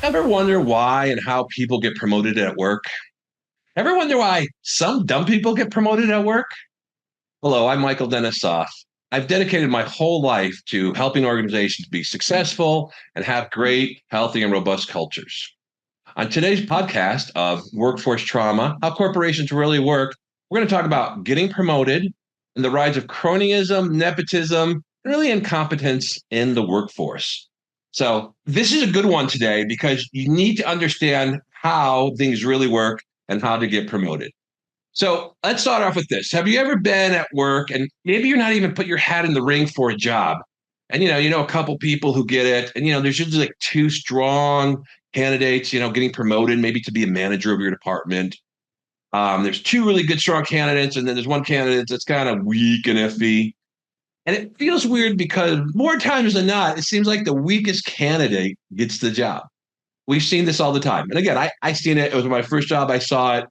Ever wonder why and how people get promoted at work? Ever wonder why some dumb people get promoted at work? Hello, I'm Michael Denisoff. I've dedicated my whole life to helping organizations be successful and have great, healthy, and robust cultures. On today's podcast of Workforce Trauma, How Corporations Really Work, we're going to talk about getting promoted and the rise of cronyism, nepotism, and really incompetence in the workforce. So, this is a good one today because you need to understand how things really work and how to get promoted. So, let's start off with this. Have you ever been at work and maybe you're not even put your hat in the ring for a job? And you know a couple people who get it, and there's usually like two strong candidates, getting promoted maybe to be a manager of your department. There's two really good, strong candidates, and then there's one candidate that's kind of weak and iffy. And it feels weird because more times than not, it seems like the weakest candidate gets the job. We've seen this all the time. And again, I seen it. It was my first job. I saw it,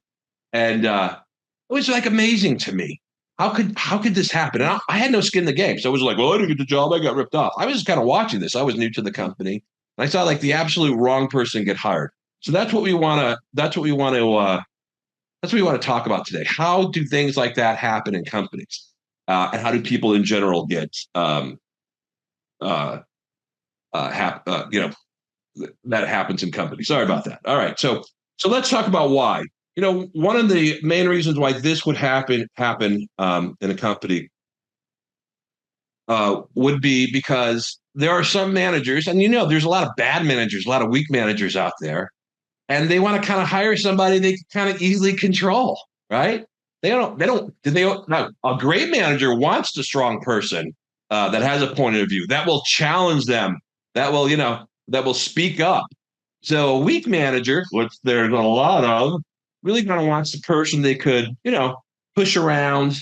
and it was like amazing to me. How could this happen? And I had no skin in the game, so I was like, well, I didn't get the job. I got ripped off. I was just kind of watching this. I was new to the company, and I saw like the absolute wrong person get hired. So that's what we want to. That's what we want to talk about today. How do things like that happen in companies, and how do people in general get uh, that happens in companies? Sorry about that. All right, so let's talk about why. One of the main reasons why this would happen in a company would be because there are some managers, and there's a lot of bad managers, a lot of weak managers out there, and they want to kind of hire somebody they can kind of easily control, right? Now, a great manager wants the strong person that has a point of view that will challenge them, that will speak up. So a weak manager, which there's a lot of, really kind of wants the person they could, push around.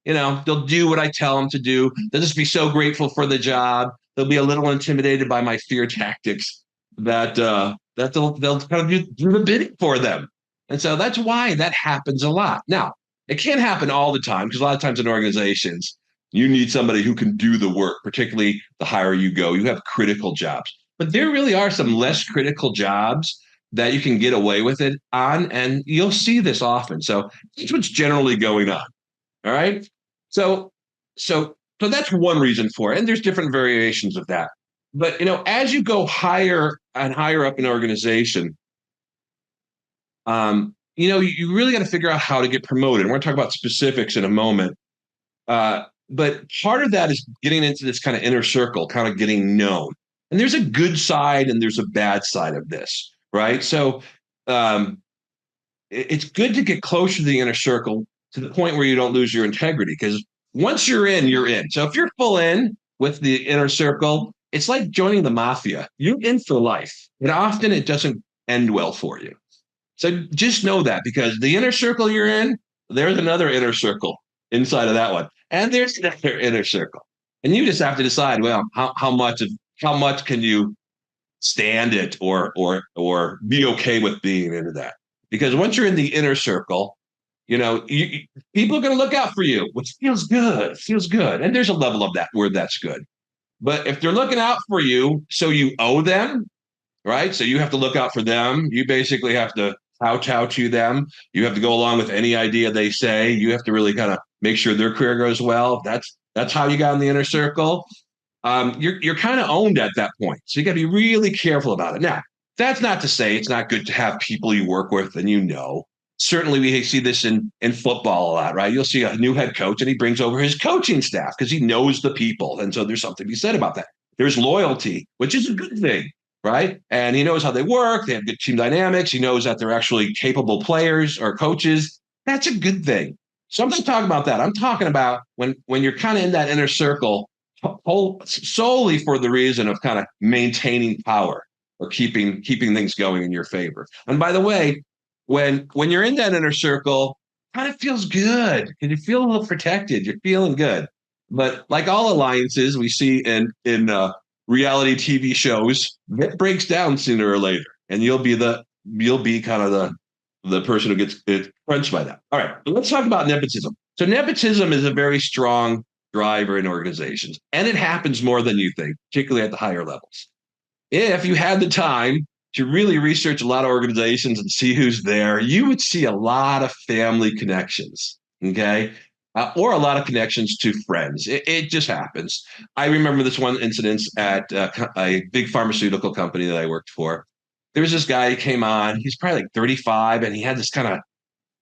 They'll do what I tell them to do. They'll just be so grateful for the job. They'll be a little intimidated by my fear tactics that they'll kind of do the bidding for them. And so that's why that happens a lot. Now, it can't happen all the time because a lot of times in organizations, you need somebody who can do the work, particularly the higher you go. You have critical jobs. But there really are some less critical jobs that you can get away with it on, and you'll see this often. So that's what's generally going on. All right. So that's one reason for it. And there's different variations of that. But as you go higher and higher up in an organization, you really got to figure out how to get promoted. And we're going to talk about specifics in a moment. But part of that is getting into this kind of inner circle, kind of getting known. And there's a good side and there's a bad side of this, right? So it's good to get closer to the inner circle to the point where you don't lose your integrity. Because once you're in, you're in. So if you're full in with the inner circle, it's like joining the mafia. You're in for life. And often it doesn't end well for you. So just know that, because the inner circle you're in, there's another inner circle inside of that one. And there's another inner circle. And you just have to decide, well, how much can you stand it or be okay with being into that? Because once you're in the inner circle, people are going to look out for you, which feels good. It feels good. And there's a level of that where that's good. But if they're looking out for you, so you owe them, right? So you have to look out for them. You basically have to kowtow to them. You have to go along with any idea they say. You have to really kind of make sure their career goes well. That's how you got in the inner circle. You're kind of owned at that point. So you got to be really careful about it. Now, that's not to say it's not good to have people you work with and. Certainly we see this in football a lot, right? You'll see a new head coach and he brings over his coaching staff because he knows the people. And so there's something to be said about that. There's loyalty, which is a good thing, right? And he knows how they work. They have good team dynamics. He knows that they're actually capable players or coaches. That's a good thing. So I'm not talking about that. I'm talking about when you're kind of in that inner circle solely for the reason of kind of maintaining power or keeping things going in your favor. And by the way, when you're in that inner circle, kind of feels good and you feel a little protected. You're feeling good. But like all alliances we see in reality TV shows, it breaks down sooner or later, and you'll be kind of the person who gets crunched by that. All right, let's talk about nepotism. So nepotism is a very strong driver in organizations, and it happens more than you think, particularly at the higher levels. If you had the time to really research a lot of organizations and see who's there, you would see a lot of family connections. Okay. Or a lot of connections to friends. It just happens. I remember this one incident at a big pharmaceutical company that I worked for. There was this guy who came on. He's probably like 35, and he had this kind of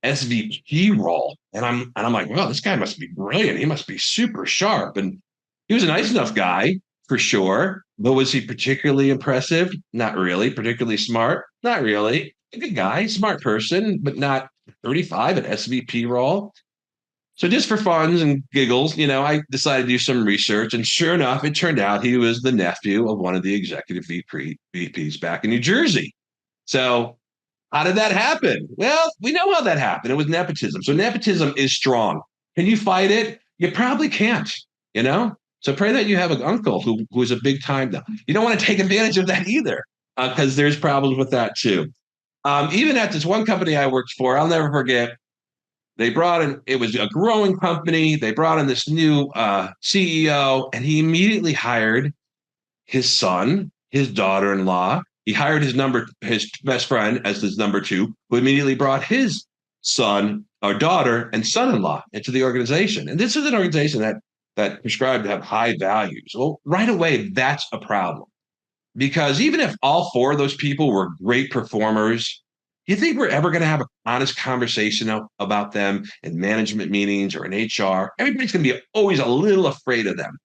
SVP role. And I'm like, well, this guy must be brilliant. He must be super sharp. And he was a nice enough guy for sure. But was he particularly impressive? Not really. Particularly smart? Not really. A good guy, smart person, but not 35, an SVP role. So just for funs and giggles, I decided to do some research, and sure enough, it turned out he was the nephew of one of the executive VPs back in New Jersey. So how did that happen? Well, we know how that happened. It was nepotism. So nepotism is strong. Can you fight it? You probably can't, you know? So pray that you have an uncle who is a big time now. You don't want to take advantage of that either, because there's problems with that too. Even at this one company I worked for, I'll never forget, they brought in, it was a growing company. They brought in this new CEO, and he immediately hired his son, his daughter-in-law. He hired his best friend as his number two, who immediately brought his son or daughter and son-in-law into the organization. And this is an organization that prescribed to have high values. Well, right away, that's a problem. Because even if all four of those people were great performers, you think we're ever going to have an honest conversation about them in management meetings or in HR? Everybody's going to be always a little afraid of them.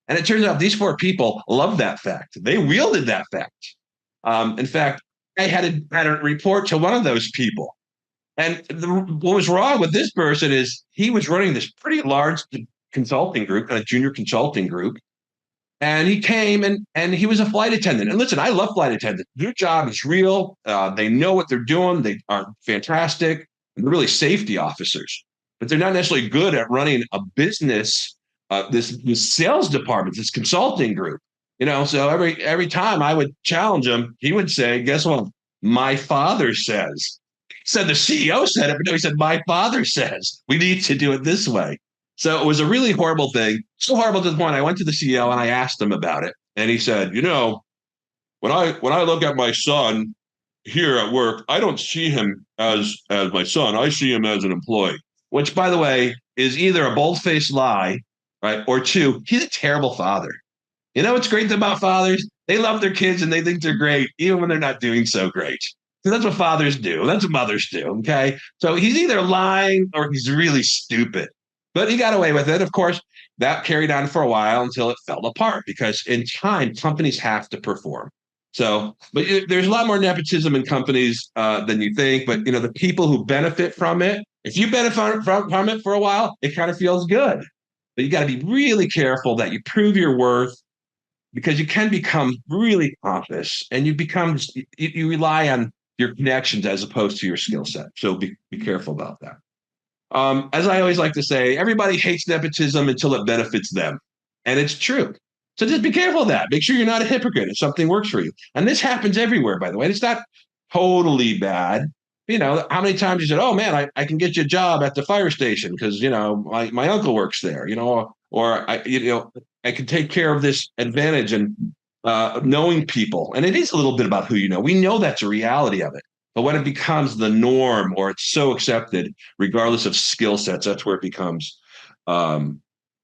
And it turns out these four people love that fact. They wielded that fact. In fact, I had a report to one of those people. And what was wrong with this person is he was running this pretty large consulting group, a junior consulting group. And he came and he was a flight attendant. And listen, I love flight attendants. Their job is real. They know what they're doing. They are fantastic. And they're really safety officers, but they're not necessarily good at running a business, this sales department, this consulting group. So every time I would challenge him, he would say, guess what? My father says. He said the CEO said it, but no, he said, my father says we need to do it this way. So it was a really horrible thing. So horrible to the point I went to the CEO and I asked him about it. And he said, when I look at my son here at work, I don't see him as my son. I see him as an employee, which, by the way, is either a bold-faced lie, right? Or two, he's a terrible father. You know what's great about fathers? They love their kids and they think they're great, even when they're not doing so great. So that's what fathers do. That's what mothers do. Okay. So he's either lying or he's really stupid. But he got away with it. Of course, that carried on for a while until it fell apart because in time, companies have to perform. So, but there's a lot more nepotism in companies than you think. But, the people who benefit from it, if you benefit from it for a while, it kind of feels good. But you got to be really careful that you prove your worth because you can become really pompous and you rely on your connections as opposed to your skill set. So be careful about that. As I always like to say, everybody hates nepotism until it benefits them. And it's true. So just be careful of that. Make sure you're not a hypocrite if something works for you. And this happens everywhere, by the way. It's not totally bad. How many times you said, oh, man, I can get you a job at the fire station because, my uncle works there, or I can take care of this advantage and knowing people. And it is a little bit about who you know. We know that's a reality of it. But when it becomes the norm or it's so accepted, regardless of skill sets, that's where it becomes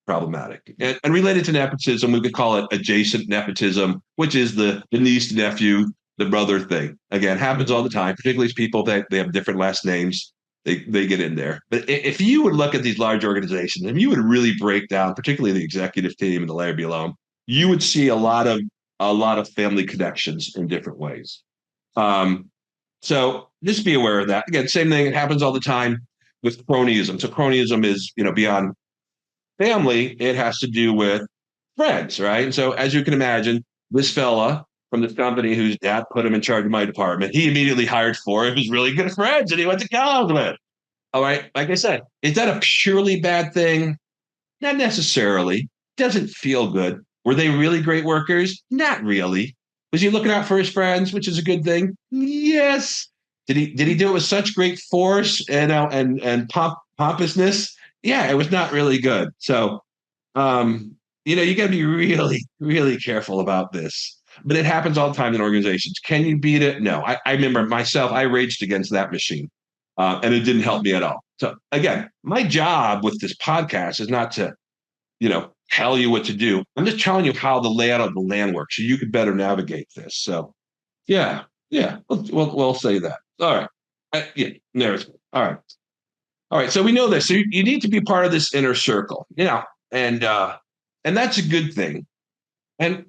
problematic. And related to nepotism, we could call it adjacent nepotism, which is the niece, nephew, the brother thing. Again, happens all the time, particularly as people that they have different last names. They get in there. But if you would look at these large organizations and you would really break down, particularly the executive team and the layer below, you would see a lot of family connections in different ways. So just be aware of that. Again, same thing. It happens all the time with cronyism. So cronyism is, beyond family. It has to do with friends, right? And so as you can imagine, this fella from this company whose dad put him in charge of my department, he immediately hired four of his really good friends that he went to college with. All right. Like I said, is that a purely bad thing? Not necessarily. Doesn't feel good. Were they really great workers? Not really. Was he looking out for his friends, which is a good thing? Yes. Did he do it with such great force and pompousness? Yeah, it was not really good. So, you got to be really, really careful about this. But it happens all the time in organizations. Can you beat it? No. I remember myself, I raged against that machine, and it didn't help me at all. So again, my job with this podcast is not to, tell you what to do. I'm just telling you how the layout of the land works so you could better navigate this. So yeah, yeah, we'll say that. All right. Yeah, there's all right. All right. So we know this. So you need to be part of this inner circle, and and that's a good thing. And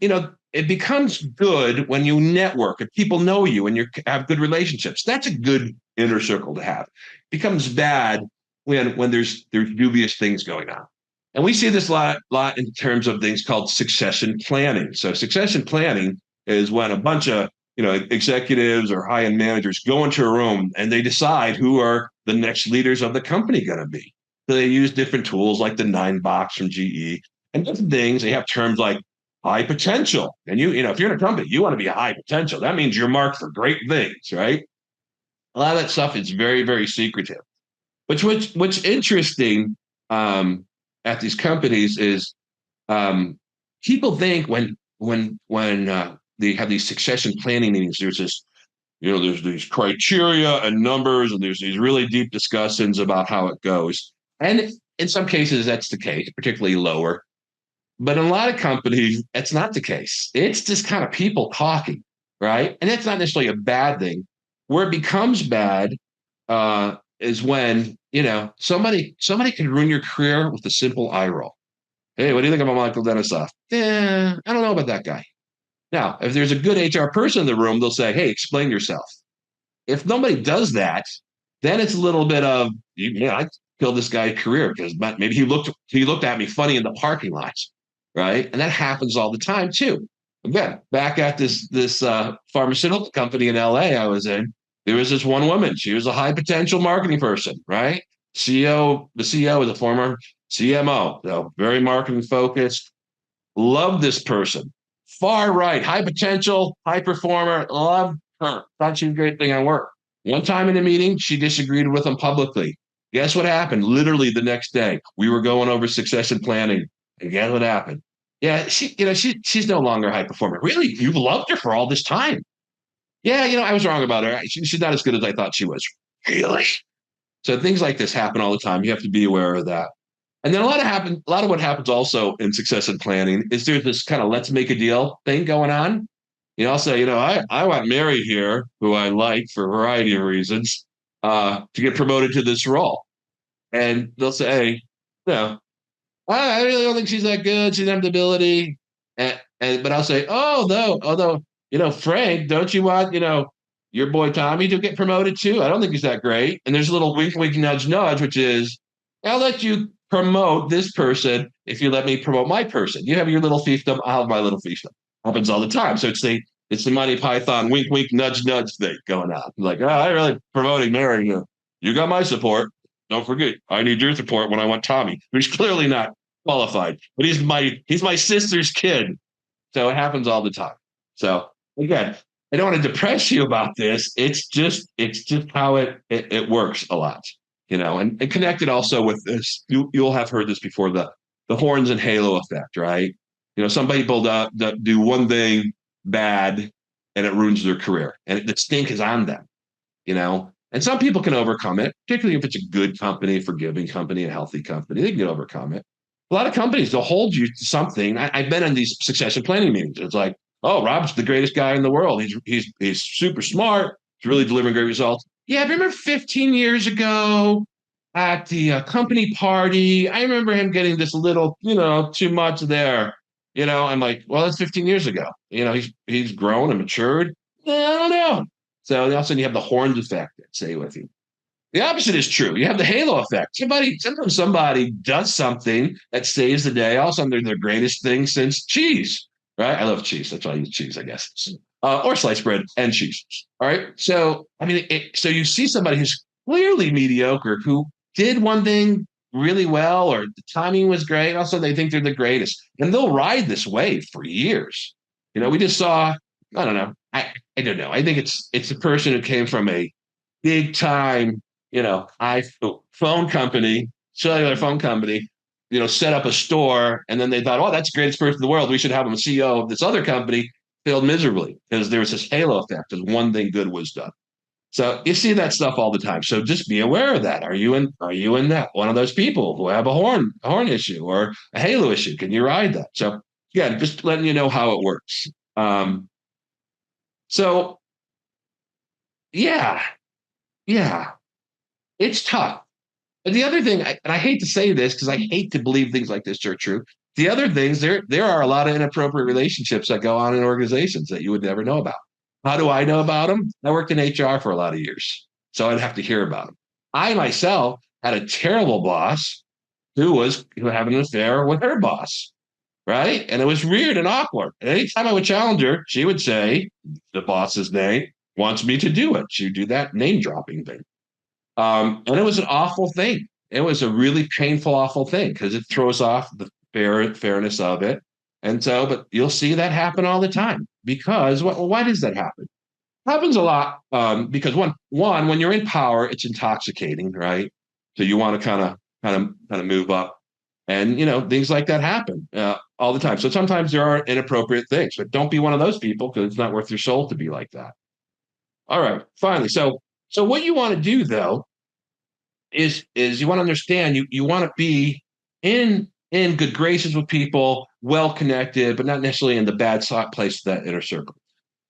it becomes good when you network and people know you and you have good relationships. That's a good inner circle to have. It becomes bad when there's dubious things going on. And we see this lot in terms of things called succession planning. So succession planning is when a bunch of executives or high-end managers go into a room and they decide who are the next leaders of the company going to be. So they use different tools like the 9-box from GE and different things. They have terms like high potential. And if you're in a company, you want to be a high potential. That means you're marked for great things, right? A lot of that stuff is very, very secretive. What's interesting at these companies is people think when they have these succession planning meetings, there's these criteria and numbers, and there's these really deep discussions about how it goes. And in some cases, that's the case, particularly lower. But in a lot of companies, that's not the case. It's just kind of people talking, right? And that's not necessarily a bad thing. Where it becomes bad is when somebody can ruin your career with a simple eye roll. Hey, what do you think about Michael Denisoff? I don't know about that guy. Now, if there's a good HR person in the room, they'll say, hey, explain yourself. If nobody does that, then it's a little bit of, I killed this guy's career because maybe he looked at me funny in the parking lot, right? And that happens all the time too. Again, back at this pharmaceutical company in LA I was in, there was this one woman. She was a high potential marketing person, right? The CEO was a former CMO, so very marketing focused. Loved this person. Far right, high potential, high performer. Loved her. Thought she was a great thing on work. One time in a meeting, she disagreed with him publicly. Guess what happened? Literally the next day, we were going over succession planning, and guess what happened? Yeah, she's no longer a high performer. Really, you loved her for all this time. Yeah, I was wrong about her. She's not as good as I thought she was. Really? So things like this happen all the time. You have to be aware of that. And then a lot of what happens also in succession planning is there's this kind of let's make a deal thing going on. I'll say, I want Mary here, who I like for a variety of reasons, to get promoted to this role. And they'll say, hey, I really don't think she's that good. She doesn't have the ability. But I'll say, although, Frank, don't you want, your boy Tommy to get promoted too? I don't think he's that great. And there's a little wink, wink, nudge, nudge, which is, I'll let you promote this person if you let me promote my person. You have your little fiefdom, I'll have my little fiefdom. Happens all the time. So it's the Monty Python wink, wink, nudge, nudge thing going on. Like, I really promoting Mary. You got my support. Don't forget, I need your support when I want Tommy, who's clearly not qualified, but he's my sister's kid. So it happens all the time. So again, I don't want to depress you about this. It's just how it works a lot, and connected also with this. You'll have heard this before, the horns and halo effect, right? Some people do one thing bad and it ruins their career, and the stink is on them, And some people can overcome it, particularly if it's a good company, a forgiving company, a healthy company. They can overcome it. A lot of companies, they'll hold you to something. I've been in these succession planning meetings. It's like, oh, Rob's the greatest guy in the world. He's super smart. He's really delivering great results. Yeah, remember 15 years ago at the company party, I remember him getting this little, too much there. I'm like, well, that's 15 years ago. He's grown and matured. I don't know. So all of a sudden you have the horns effect that stay with you. The opposite is true. You have the halo effect. Sometimes somebody does something that saves the day. All of a sudden they're the greatest thing since cheese, right? I love cheese. That's why I use cheese, I guess. Or sliced bread and cheese. All right. So, so you see somebody who's clearly mediocre, who did one thing really well, or the timing was great. Also, they think they're the greatest. And they'll ride this wave for years. We just saw, I don't know. I don't know. I think it's a person who came from a big time, phone company, cellular phone company, set up a store. And then they thought, oh, that's the greatest person in the world. We should have him a CEO of this other company. failed miserably because there was this halo effect as one thing good was done. So you see that stuff all the time. So just be aware of that. Are you in that one of those people who have a horn issue or a halo issue? Can you ride that? So yeah, just letting you know how it works. Um, so yeah, yeah, it's tough. And the other thing, and I hate to say this because I hate to believe things like this are true. The other things, there are a lot of inappropriate relationships that go on in organizations that you would never know about. How do I know about them? I worked in HR for a lot of years, so I'd have to hear about them. I myself had a terrible boss who was having an affair with her boss, right? And it was weird and awkward. And anytime I would challenge her, she would say, the boss's name wants me to do it. She would do that name dropping thing. And it was an awful thing. It was a really painful, awful thing because it throws off the fairness of it. And so, but you'll see that happen all the time because why does that happen? It happens a lot because one, when you're in power, it's intoxicating, right? So you want to kind of move up, and things like that happen all the time. So sometimes there are inappropriate things, but don't be one of those people because it's not worth your soul to be like that. All right, finally, so what you want to do though is you want to understand you want to be in good graces with people, well connected, but not necessarily in the bad place of that inner circle.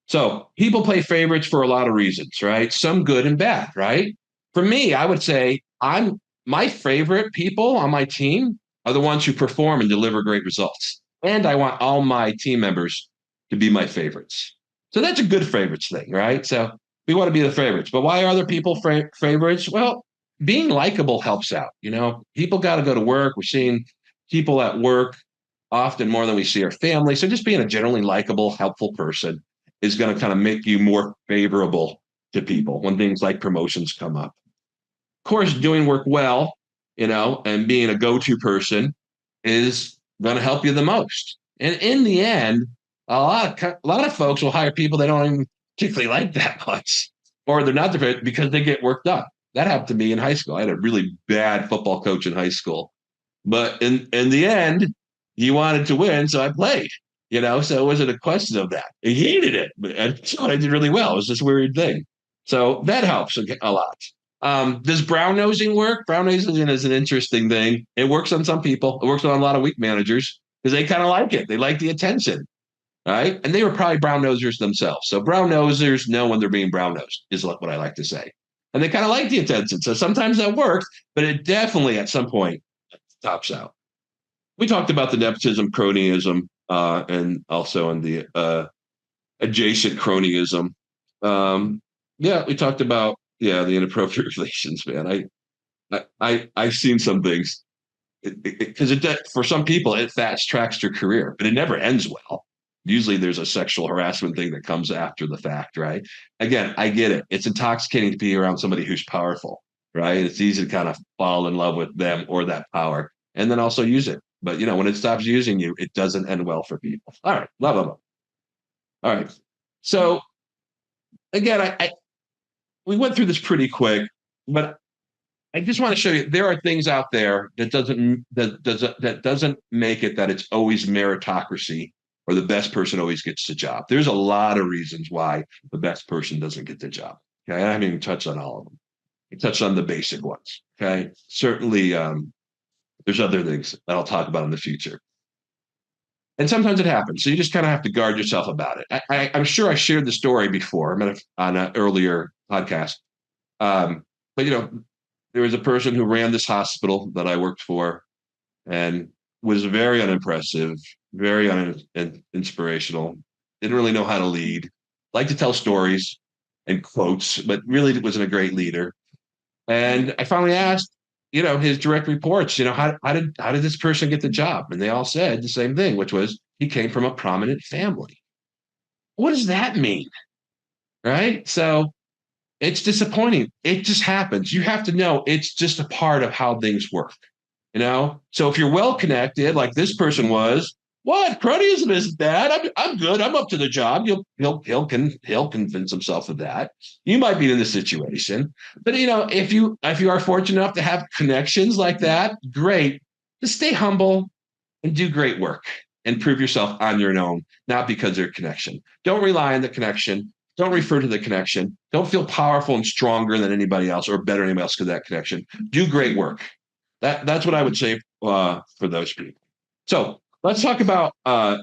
So people play favorites for a lot of reasons, right? Some good and bad, right? For me, I would say I'm my favorite people on my team are the ones who perform and deliver great results. And I want all my team members to be my favorites. So that's a good favorites thing, right? So we want to be the favorites. But why are other people favorites? Well, being likable helps out. People got to go to work. We're seeing people at work often more than we see our family. So just being a generally likable, helpful person is going to kind of make you more favorable to people when things like promotions come up. Of course, doing work well, and being a go-to person is going to help you the most. And in the end, a lot of folks will hire people they don't even particularly like that much, or they're not the because they get work done. That happened to me in high school. I had a really bad football coach in high school, but in the end, he wanted to win, so I played. So it wasn't a question of that. He hated it, but I did really well. It was this weird thing. So that helps a lot. Does brown nosing work? Brown nosing is an interesting thing. It works on some people. It works on a lot of weak managers because they kind of like it. They like the attention, right? And they were probably brown nosers themselves. So brown nosers know when they're being brown nosed, is what I like to say. And they kind of like the attention. So sometimes that works, but it definitely at some point tops out. We talked about the nepotism, cronyism, and also in the adjacent cronyism. Yeah, we talked about the inappropriate relations, man. I've seen some things because for some people it fast tracks their career, but it never ends well. Usually there's a sexual harassment thing that comes after the fact, right? Again, I get it. It's intoxicating to be around somebody who's powerful, right? It's easy to kind of fall in love with them or that power and then also use it. But when it stops using you, it doesn't end well for people. All right, blah blah blah. All right. So again, we went through this pretty quick, but I just want to show you there are things out there that doesn't make it that it's always meritocracy or the best person always gets the job. There's a lot of reasons why the best person doesn't get the job. Okay, I haven't even touched on all of them. I touched on the basic ones. Okay, certainly there's other things that I'll talk about in the future. And sometimes it happens. So you just kind of have to guard yourself about it. I'm sure I shared the story before on an earlier podcast. But there was a person who ran this hospital that I worked for and was very unimpressive, very inspirational, didn't really know how to lead, liked to tell stories and quotes, but really wasn't a great leader. And I finally asked, his direct reports, how did this person get the job? And they all said the same thing, which was he came from a prominent family. What does that mean? Right? So it's disappointing. It just happens. You have to know it's just a part of how things work. So if you're well connected, like this person was, what cronyism isn't that? I'm good. I'm up to the job. He'll convince himself of that. You might be in the situation, but if you are fortunate enough to have connections like that, great. Just stay humble and do great work. and prove yourself on your own, not because of your connection. Don't rely on the connection. Don't refer to the connection. Don't feel powerful and stronger than anybody else or better than anybody else because of that connection. Do great work. That's what I would say for those people. So let's talk about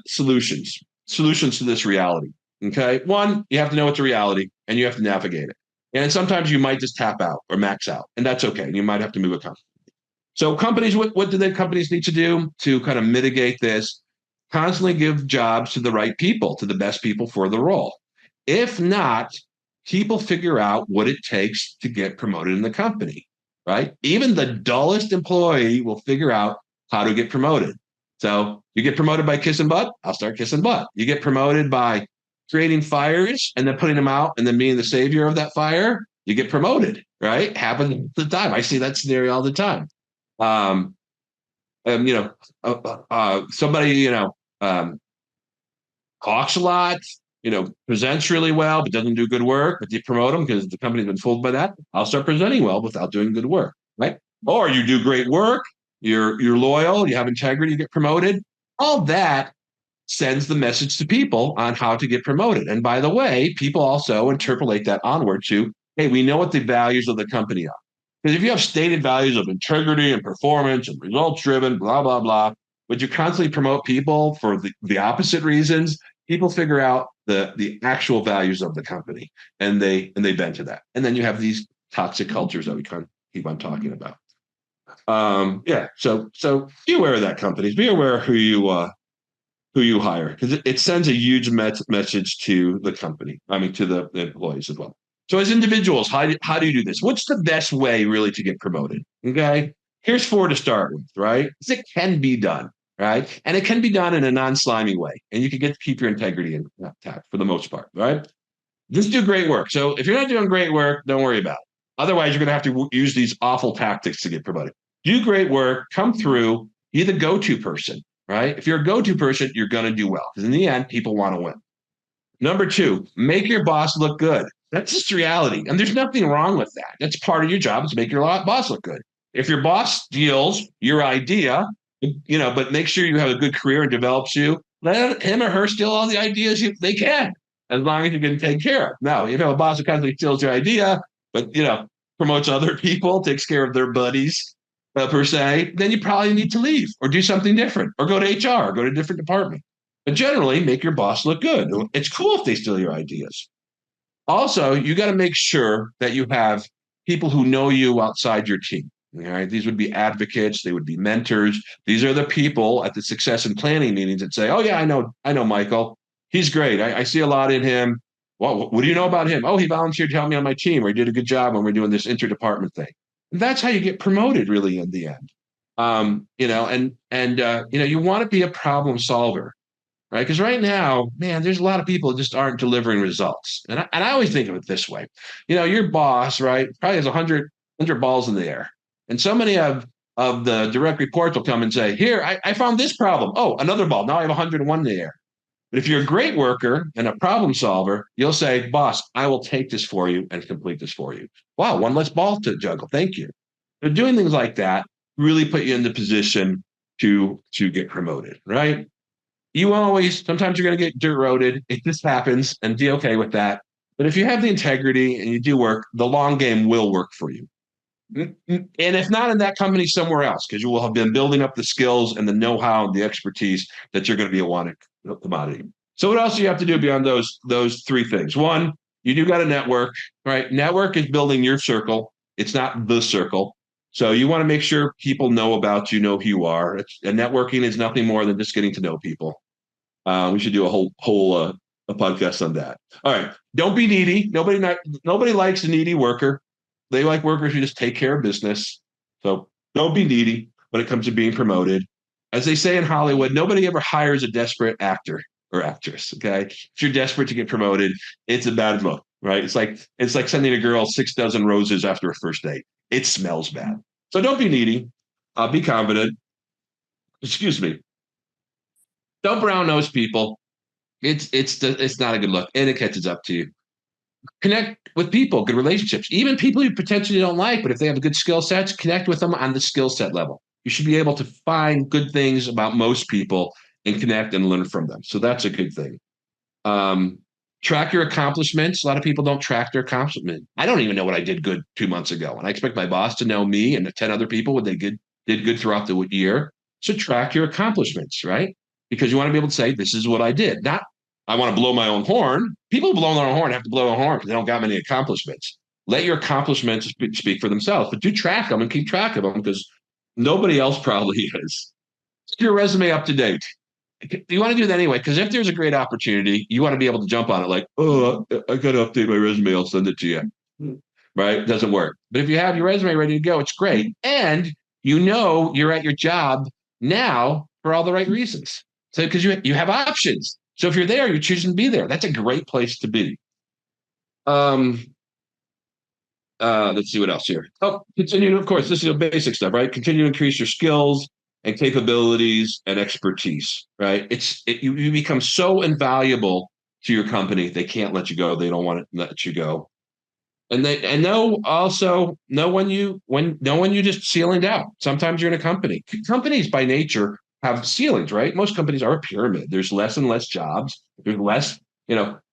solutions to this reality. Okay, one, you have to know it's a reality and you have to navigate it. And sometimes you might just tap out or max out, and that's okay. You might have to move a company. So companies, what do the companies need to do to kind of mitigate this? Constantly give jobs to the right people, to the best people for the role. If not, people figure out what it takes to get promoted in the company, right? Even the dullest employee will figure out how to get promoted. So you get promoted by kissing butt, I'll start kissing butt. You get promoted by creating fires and then putting them out and then being the savior of that fire, you get promoted, right? Happens all the time. I see that scenario all the time. Um, you know, somebody, talks a lot, presents really well, but doesn't do good work, but you promote them because the company's been fooled by that. I'll start presenting well without doing good work, right? Or you do great work, you're loyal, you have integrity, you get promoted. All that sends the message to people on how to get promoted. And by the way, people also interpolate that onward to, hey, we know what the values of the company are. Because if you have stated values of integrity and performance and results driven, blah, blah, blah, but you constantly promote people for the opposite reasons, people figure out the actual values of the company and they bend to that. And then you have these toxic cultures that we kind of keep on talking about. Yeah. So be aware of that, companies. Be aware of who you hire, because it sends a huge message to the company. I mean, to the employees as well. So as individuals, how do you do this? What's the best way really to get promoted? Okay. Here's 4 to start with, right? Because it can be done, right? And it can be done in a non-slimy way. And you can get to keep your integrity intact for the most part, right? Just do great work. So if you're not doing great work, don't worry about it. Otherwise, you're going to have to use these awful tactics to get promoted. Do great work, come through, be the go-to person, right? If you're a go-to person, you're going to do well because in the end, people want to win. Number 2, make your boss look good. That's just reality. And there's nothing wrong with that. That's part of your job is to make your boss look good. If your boss steals your idea, but make sure you have a good career and develops you, let him or her steal all the ideas they can, as long as you can take care of. Now, if you have a boss who constantly steals your idea, but, promotes other people, takes care of their buddies, per se, then you probably need to leave or do something different or go to HR, or go to a different department. But generally, make your boss look good. It's cool if they steal your ideas. Also, you got to make sure that you have people who know you outside your team. All right. These would be advocates. They would be mentors. These are the people at the success and planning meetings that say, oh, yeah, I know Michael. He's great. I see a lot in him. Well, what do you know about him? Oh, he volunteered to help me on my team, or he did a good job when we're doing this interdepartment thing. And that's how you get promoted, really, in the end. You want to be a problem solver, right? Because right now, man, there's a lot of people that just aren't delivering results. And I always think of it this way. Your boss, right, probably has 100 balls in the air. And so many of the direct reports will come and say, here, I found this problem. Oh, another ball. Now I have 101 in the air. But if you're a great worker and a problem solver, you'll say, boss, I will take this for you and complete this for you. Wow, one less ball to juggle. Thank you. But doing things like that really put you in the position to get promoted, right? Sometimes you're going to get dirt roaded. It just happens, and be okay with that. But if you have the integrity and you do work, the long game will work for you. And if not in that company, somewhere else, because you will have been building up the skills and the know-how and the expertise that you're going to be a wanted commodity. So what else do you have to do beyond those 3 things? 1, you do got to network, right? Network is building your circle. It's not the circle. So you want to make sure people know about you, know who you are. And networking is nothing more than just getting to know people. We should do a whole a podcast on that. All right. Don't be needy. Nobody likes a needy worker. They like workers who just take care of business. So don't be needy when it comes to being promoted. As they say in Hollywood, nobody ever hires a desperate actor or actress. Okay. If you're desperate to get promoted, it's a bad look, right? It's like sending a girl 6 dozen roses after a first date. It smells bad. So don't be needy. Be confident. Excuse me. Don't brown nose people. It's not a good look, and it catches up to you. Connect with people, good relationships, even people you potentially don't like, but if they have a good skill sets, connect with them on the skill set level. You should be able to find good things about most people and connect and learn from them. So that's a good thing. Um, Track your accomplishments. A lot of people don't track their accomplishment. I don't even know what I did good 2 months ago, and I expect my boss to know me and the 10 other people what they did good throughout the year. So track your accomplishments, right? Because you want to be able to say, "This is what I did." Not, I want to blow my own horn. People blow their own horn have to blow their own horn because they don't got many accomplishments. Let your accomplishments speak for themselves, but do track them and keep track of them because nobody else probably is. Keep your resume up to date. You want to do that anyway, because if there's a great opportunity, you want to be able to jump on it like, oh, I got to update my resume. I'll send it to you. Right? It doesn't work. But if you have your resume ready to go, it's great. And you know you're at your job now for all the right reasons. So because you have options. So if you're there, you're choosing to be there. That's a great place to be. Um, let's see what else here. Oh, continue. Of course, this is the basic stuff, right? Continue to increase your skills and capabilities and expertise, right? You become so invaluable to your company, they can't let you go. They don't want to let you go. And know when you just ceilinged out. Sometimes you're in a company. Companies by nature have ceilings, right? Most companies are a pyramid. There's less and less jobs. There's less,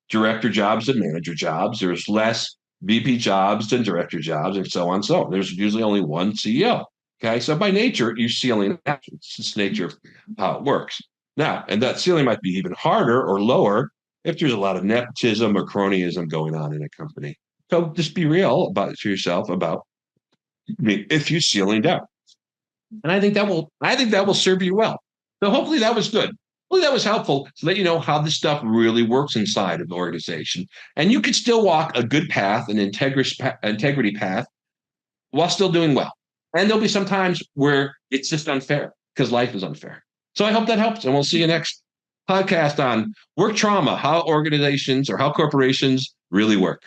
director jobs than manager jobs. There's less VP jobs than director jobs, and so on. So there's usually only one CEO. Okay, so by nature, you're ceiling out. It's just nature of how it works. Now, and that ceiling might be even harder or lower if there's a lot of nepotism or cronyism going on in a company. So just be real about it to yourself about if you ceiling down. And I think that will serve you well. So hopefully that was good. Hopefully that was helpful to let you know how this stuff really works inside of the organization. And you can still walk a good path, an integrity path, while still doing well. And there'll be some times where it's just unfair because life is unfair. So I hope that helps. And we'll see you next podcast on work trauma, how organizations or how corporations really work.